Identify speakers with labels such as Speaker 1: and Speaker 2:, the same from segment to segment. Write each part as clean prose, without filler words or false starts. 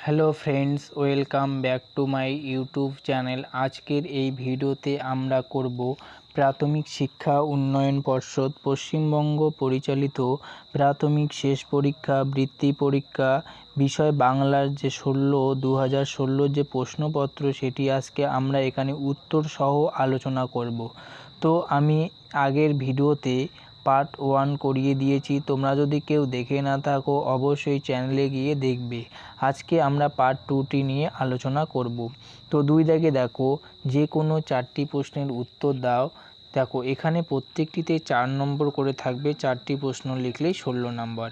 Speaker 1: Hello friends, welcome back to my YouTube channel. আজকের এই ভিডিওতে আমরা করব প্রাথমিক শিক্ষা উন্নয়ন পর্ষদ পশ্চিমবঙ্গ পরিচালিত প্রাথমিক শেষ পরীক্ষা বৃত্তি পরীক্ষা বিষয় বাংলার যে 2016 যে প্রশ্নপত্র, সেটি আজকে আমরা এখানে উত্তর সহ আলোচনা করব। তো আমি আগের ভিডিওতে পার্ট 1 করিয়ে দিয়েছি, তোমরা যদি কেউ দেখে না থাকো অবশ্যই চ্যানেলে গিয়ে দেখবে। আজকে আমরা পার্ট 2টি নিয়ে আলোচনা করব। তো 2 দাগে দেখো, যে কোনো 4টি প্রশ্নের উত্তর দাও। দেখো এখানে প্রত্যেকটিতে 4 নম্বর করে থাকবে, 4টি প্রশ্ন লিখলেই 16 নম্বর।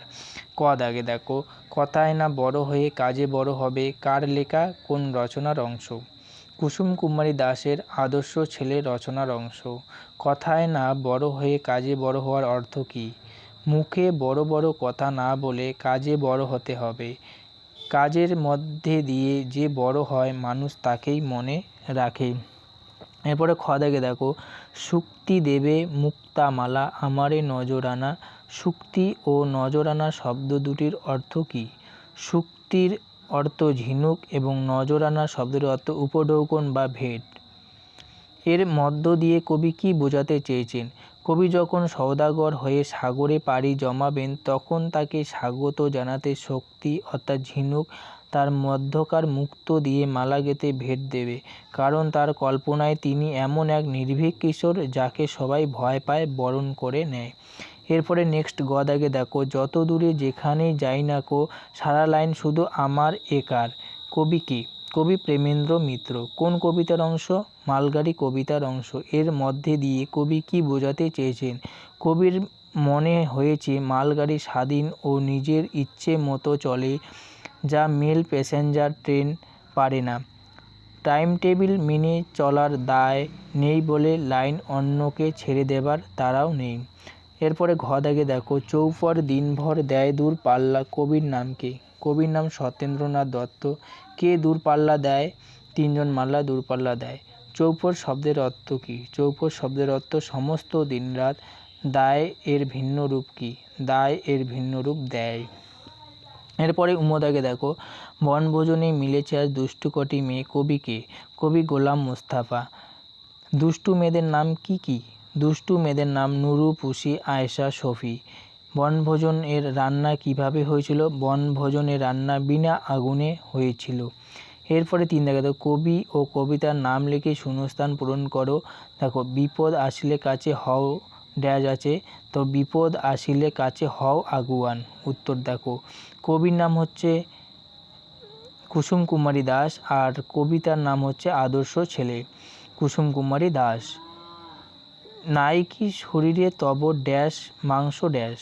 Speaker 1: ক দাগে দেখো, কথায় না বড় হয়ে কাজে বড় হবে, কার লেখা, কোন রচনার অংশ? কুসুম কুমারী দাশের আদর্শ ছেলে রচনার অংশ। কথায় না বড় হয়ে কাজে বড় হওয়ার অর্থ কী? মুখে বড় বড় কথা না বলে কাজে বড় হতে হবে। কাজের মধ্যে দিয়ে যে বড় হয় মানুষ তাকেই মনে রাখে। এরপরে খ দাগে দেখো, শুক্তি দেবে মুক্তামালা আমারে নজরানা। শুক্তি ও নজরানা শব্দ দুটির অর্থ কী? শুক্তির অর্থ ঝিনুক এবং নজরানা শব্দের অর্থ উপঢৌকন বা ভেট। এর মধ্য দিয়ে কবি কী বোঝাতে চেয়েছেন? কবি যখন সওদাগর হয়ে সাগরে পাড়ি জমাবেন তখন তাকে স্বাগত জানাতে শক্তি অর্থাৎ ঝিনুক তার মধ্যকার মুক্ত দিয়ে মালা গেঁথে ভেট দেবে, কারণ তার কল্পনায় তিনি এমন এক নির্ভীক কিশোর যাকে সবাই ভয় পায়, বরণ করে নেয়। এরপরে নেক্সট গ দাগে দেখো, যত দূরে যেখানেই যাই না কো সারা লাইন শুধু আমার একার। কবি কি? কবি প্রেমেন্দ্র মিত্র। কোন কবিতার অংশ? মালগাড়ি কবিতার অংশ। এর মধ্যে দিয়ে কবি কি বোঝাতে চেয়েছেন? কবির মনে হয়েছে মালগাড়ি স্বাধীন ও নিজের ইচ্ছে মতো চলে, যা মেল প্যাসেঞ্জার ট্রেন পারে না। টাইম টেবিল মেনে চলার দায় নেই বলে লাইন অন্যকে ছেড়ে দেবার তারাও নেই। এরপরে ঘ দাগে দেখো, চৌপর দিনভর দেয় দূর পাল্লা, কবির নাম কে? কবির নাম সত্যেন্দ্রনাথ দত্ত। কে দূরপাল্লা দেয়? 3 জন মাল্লা দূরপাল্লা দেয়। চৌপর শব্দের অর্থ কী? চৌপর শব্দের অর্থ সমস্ত দিনরাত। দায় এর ভিন্ন রূপ কী? দায় এর ভিন্ন রূপ দেয়। এরপরে দাগে দেখো, বনভোজনে মিলেছে আজ দুষ্টু কটি মেয়ে, কবি কে? কবি গোলাম মোস্তফা। দুষ্টু মেয়েদের নাম কি কি? দুষ্টু মেয়েদের নাম নুরু, পুষি, আয়েশা, শফি। বনভোজন এর রান্না কিভাবে হয়েছিল? বনভোজনের রান্না বিনা আগুনে হয়েছিল। এরপরে 3 দাগে দেখো, কবি ও কবিতার নাম লিখে শূন্যস্থান পূরণ করো। দেখো, বিপদ আসিলে কাছে হও ড্যাশ আছে, তো বিপদ আসিলে কাছে হও আগুয়ান। উত্তর দেখো, কবির নাম হচ্ছে কুসুম কুমারী দাস আর কবিতার নাম হচ্ছে আদর্শ ছেলে কুসুম কুমারী দাস। নাই কি শরীরে তব ড্যাশ মাংস ড্যাশ,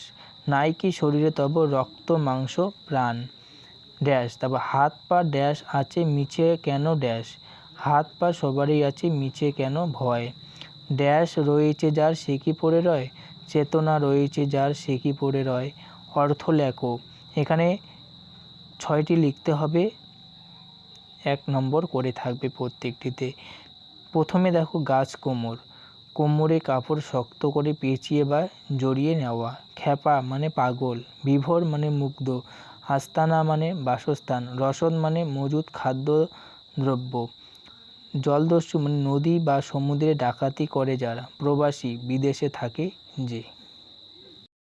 Speaker 1: নাই কি শরীরে তব রক্ত মাংস প্রাণ ড্যাশ। তারপর হাত পা ড্যাশ আছে মিছে কেন ড্যাশ, হাত পা সবারই আছে মিছে কেন ভয়। ড্যাশ রয়েছে যার সে কি পড়ে রয়, চেতনা রয়েছে যার সে কি পড়ে রয়। অর্থ লেখো। এখানে 6টি লিখতে হবে, 1 নম্বর করে থাকবে প্রত্যেকটিতে। প্রথমে দেখো, গাছ কোমর, কোমরে কাপড় শক্ত করে পেঁচিয়ে বা জড়িয়ে নেওয়া। খ্যাপা মানে পাগল। বিভোর মানে মুগ্ধ। আস্তানা মানে বাসস্থান। রসদ মানে মজুদ খাদ্য দ্রব্য। জলদস্যু মানে নদী বা সমুদ্রে ডাকাতি করে যারা। প্রবাসী বিদেশে থাকে যে।